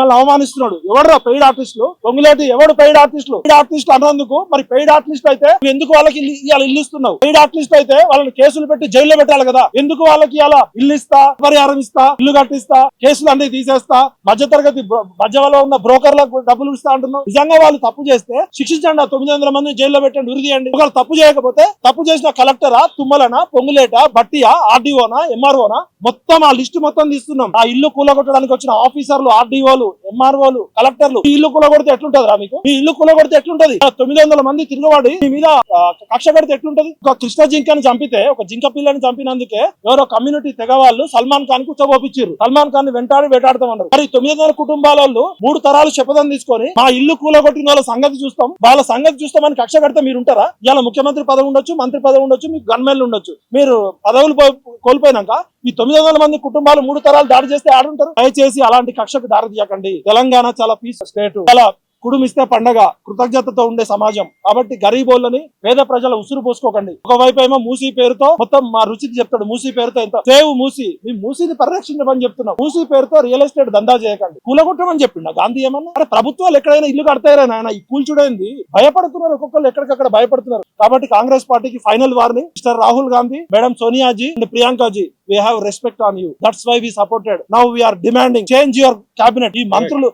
మనల్ని అవమానిస్తున్నాడు. ఎవడరా పెయిడ్ ఆర్టిస్టులు? పొంగులేటి ఎవడు పెయిడ్ ఆర్టిస్టులు? పెయిడ్ ఆర్టిస్ట్ అన్నందుకు మరి పెయిడ్ ఆర్టిస్ట్ అయితే ఎందుకు వాళ్ళకి ఇవాళ ఇల్లు ఇస్తున్నావు? పెయిడ్ ఆర్టిస్ట్ అయితే వాళ్ళని కేసులు పెట్టి జైల్లో పెట్టాలి కదా. ఎందుకు వాళ్ళకి ఇలా ఇల్లు ఇస్తా, పరిహారం ఇస్తా, ఇల్లు కట్టిస్తా, కేసులు అన్ని తీసేస్తా, మధ్యతరగతి మధ్యలో ఉన్న బ్రోకర్లకు డబ్బులు ఇస్తా అంటున్నావు? నిజంగా వాళ్ళు తప్పు చేస్తే శిక్షించండి. 900 మంది జైల్లో పెట్టండి, ఉరిదీయండి. ఒకవేళ తప్పు చేయకపోతే తప్పు చేసిన కలెక్టరా, తుమ్మలనా, పొంగులేట, బట్టియా, ఆర్డీఓనా, ఎంఆర్ఓనా మొత్తం ఆ లిస్టు మొత్తం తీస్తున్నాం. ఆ ఇల్లు కూలగొట్టడానికి వచ్చిన ఆఫీసర్లు, ఆర్డీఓలు, ఎంఆర్ఓలు, కలెక్టర్లు ఈ ఇల్లు కూలగొడితే ఎట్లుంటది రా మీకు? ఈ ఇల్లు కూలగొడితే ఎట్లుంటది? 900 మంది తిరుగుబడి మీ మీద కక్ష కడితే ఎట్లుంటది? ఒక కృష్ణ జింకని చంపితే, ఒక జింక పిల్లని చంపినందుకే ఎవరో కమ్యూనిటీ తెగవాళ్ళు సల్మాన్ ఖాన్ కు ఉచ్చబోపించారు. సల్మాన్ ఖాన్ ని వెంటాడి వేటాడతామన్నారు. మరి 900 కుటుంబాల 3 తరాలు శపథం తీసుకొని మా ఇల్లు కూలగొట్టిన వాళ్ళ సంగతి చూస్తాం, వాళ్ళ సంగతి చూస్తామని కక్ష కడితే మీరు ఉంటారా? ఇలా ముఖ్యమంత్రి పదవి ఉండొచ్చు, మంత్రి పదవి ఉండొచ్చు, మీకు గన్మెన్లు ఉండొచ్చు. మీరు పదవులు కోల్పోయినాక ఈ 900 మంది కుటుంబాలు 3 తరాలు దాడి చేస్తే ఆడుంటారు. దయచేసి అలాంటి కక్షకు దారి తీయకండి. తెలంగాణ చాలా పీస్ స్టేట్, చాలా కుడుమిస్తే పండగ, కృతజ్ఞతతో ఉండే సమాజం. కాబట్టి గరీబోళ్ళని, పేద ప్రజల ఉసురు పోసుకోకండి. ఒకవైపు ఏమో మూసీ పేరుతో మొత్తం మా రుచికి చెప్తాడు. మూసీ పేరుతో ఎంత సేవ్ మూసీ, మీ మూసీని పరిరక్షించమని చెప్తున్నాం. మూసీ పేరుతో రియల్ ఎస్టేట్ దందా చేయకండి. కూలగొట్టమని చెప్పిండు గాంధీ. ఏమన్నా అరే ప్రభుత్వాలు ఎక్కడైనా ఇల్లు కడతారా నాయన? ఈ కూల్చుడైంది భయపడుతున్నారు, ఒక్కొక్కరు ఎక్కడికక్కడ భయపడుతున్నారు. కాబట్టి కాంగ్రెస్ పార్టీకి final warning, mister Rahul Gandhi, madam సోనియాజీ and ప్రియాంకాజీ, we have respect on you. That's why we supported. Now we are demanding change your cabinet. ఈ మంత్రులు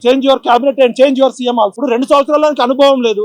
change your cabinet and change your CM also. ఇప్పుడు 2 సంవత్సరాలకి అనుభవం లేదు,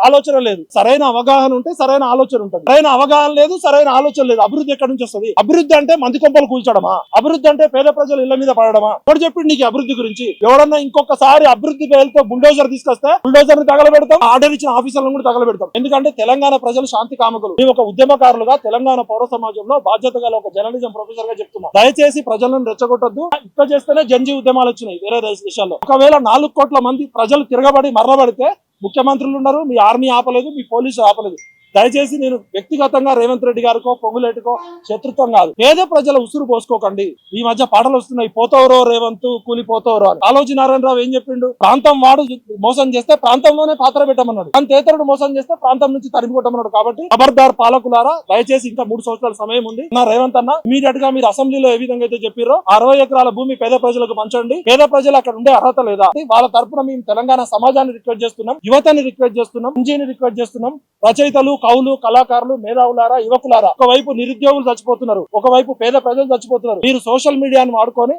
ఆలోచన లేదు. సరైన అవగాహన ఉంటే సరైన ఆలోచన ఉంటుంది. సరైన అవగాహన లేదు, సరైన ఆలోచన లేదు. అభివృద్ధి ఎక్కడి నుంచి వస్తుంది? అభివృద్ధి అంటే మంది కొంపలు కూల్చడమా? అభివృద్ధి అంటే పేద ప్రజలు ఇళ్ల మీద పడడమా? ఎవరు చెప్పిండు నీకు అభివృద్ధి గురించి? ఎవరన్నా ఇంకొకసారి అభివృద్ధి పేరుతో బుల్డోజర్ తీసుకొస్తే బుల్డోజర్ ని తగలబెడతాం, ఆర్డర్ ఇచ్చిన ఆఫీసర్లను కూడా తగలబెడతాం. ఎందుకంటే తెలంగాణ ప్రజలు శాంతి కామకులు. మేము ఒక ఉద్యమకారులుగా తెలంగాణ పౌర సమాజంలో బాధ్యత గల ఒక జర్నలిజం ప్రొఫెసర్ గా చెప్తున్నాం. దయచేసి ప్రజలను రెచ్చగొట్టద్దు. ఇట్లా చేస్తేనే జంజీ ఉద్యమాలు వచ్చినాయి వేరే దేశాల్లో. ఒకవేళ 4 కోట్ల మంది ప్రజలు తిరగబడి మర్రబడితే ముఖ్యమంత్రులు ఉన్నారు, మీ ఆర్మీ ఆపలేదు, మీ పోలీసు ఆపలేదు. దయచేసి నేను వ్యక్తిగతంగా రేవంత్ రెడ్డి గారికో పొంగులేటికో శత్రుత్వం కాదు. పేద ప్రజల ఉసురు పోసుకోకండి. ఈ మధ్య పాటలు వస్తున్నాయి, పోతవరో రేవంత్ కూలిపోతవరో అని. ఆలోచి నారాయణరావు ఏం చెప్పిండు? ప్రాంతం వాడు మోసం చేస్తే ప్రాంతంలోనే పాత్ర పెట్టమన్నాడు, అంతేతరుడు మోసం చేస్తే ప్రాంతం నుంచి తరిమి కొట్టమన్నాడు. కాబట్టి ఖబర్దార్ పాలకులారా, దయచేసి ఇంకా 3 సంవత్సరాల సమయం ఉంది. నా రేవంత్ అన్న ఇమీడియట్ గా మీరు అసెంబ్లీలో ఏ విధంగా అయితే చెప్పారో 60 ఎకరాల భూమి పేద ప్రజలకు పంచండి. పేద ప్రజలు అక్కడ ఉండే అర్హత లేదా? వాళ్ళ తరఫున మేము తెలంగాణ సమాజాన్ని రిక్వెస్ట్ చేస్తున్నాం, యువతని రిక్వెస్ట్ చేస్తున్నాం, ఇంజీని రిక్వెస్ట్ చేస్తున్నాం. రచయితలు, కవులు, కళాకారులు, మేధావులారా, యువకులారా, ఒకవైపు నిరుద్యోగులు చచ్చిపోతున్నారు, ఒకవైపు పేద ప్రజలు చచ్చిపోతున్నారు. మీరు సోషల్ మీడియాను వాడుకొని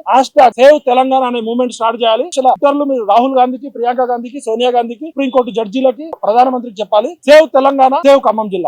#సేవ్ తెలంగాణ అనే మూవ్మెంట్ స్టార్ట్ చేయాలి. ఇతరులు మీరు రాహుల్ గాంధీకి, ప్రియాంక గాంధీకి, సోనియా గాంధీకి, సుప్రీంకోర్టు జడ్జీలకి, ప్రధానమంత్రికి చెప్పాలి. సేవ్ తెలంగాణ, సేవ్ ఖమ్మం జిల్లా.